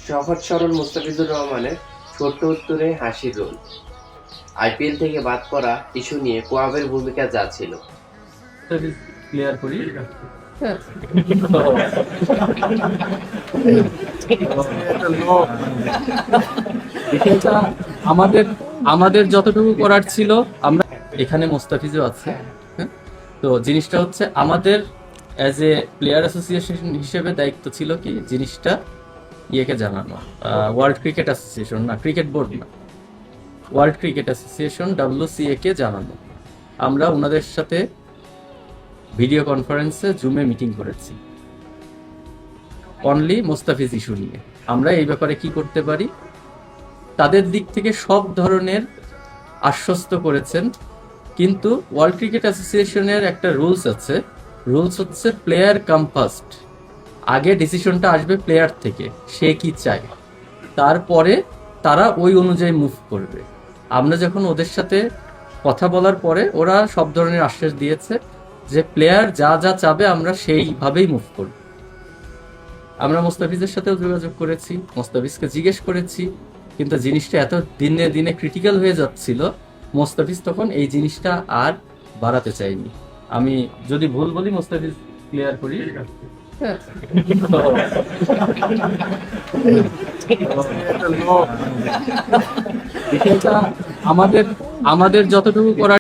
সহজ সরল মুস্তাফিজুর রহমানের ছোট্ট উত্তরে হাসির রোল। আইপিএল থেকে বাদ পড়া ইস্যু নিয়ে কোয়াবের ভূমিকা যা ছিল। ক্লিয়ার করি। বিষয়টা আমাদের আমাদের যতটুকু করার ছিল আমরা এখানে মোস্তাফিজও আছে। হ্যাঁ? তো জিনিসটা হচ্ছে আমাদের অ্যাজ এ প্লেয়ার অ্যাসোসিয়েশন হিসেবে দায়িত্ব ছিল কি জিনিসটা ইয়েকে জানানো, ওয়ার্ল্ড ক্রিকেট অ্যাসোসিয়েশন না, ক্রিকেট বোর্ড না, ওয়ার্ল্ড ক্রিকেট অ্যাসোসিয়েশন WCA কে জানানো। আমরা ওনাদের সাথে ভিডিও কনফারেন্সে জুমে মিটিং করেছি অনলি মোস্তাফিজ ইস্যু নিয়ে। আমরা এই ব্যাপারে কি করতে পারি তাদের দিক থেকে সব ধরনের আশ্বস্ত করেছেন, কিন্তু ওয়ার্ল্ড ক্রিকেট অ্যাসোসিয়েশনের একটা রুলস আছে। রুলস হচ্ছে প্লেয়ার কাম ফার্স্ট। আগে ডিসিশনটা আসবে প্লেয়ার থেকে, সে কি চায়, তারপরে তারা ওই অনুযায়ী মুভ করবে। আমরা যখন ওদের সাথে কথা বলার পরে ওরা সব ধরনের আশ্বাস দিয়েছে যে প্লেয়ার যা যা চাবে আমরা সেইভাবেই মুভ করব। আমরা মোস্তাফিজের সাথেও যোগাযোগ করেছি, মোস্তাফিজকে জিজ্ঞেস করেছি, কিন্তু জিনিসটা এত দিনে দিনে ক্রিটিক্যাল হয়ে যাচ্ছিল, মোস্তাফিজ তখন এই জিনিসটা আর বাড়াতে চাইনি। আমি যদি ভুল বলি মোস্তাফিজ ক্লিয়ার করি। হ্যাঁ। বিষয়টা আমাদের যতটুকু করার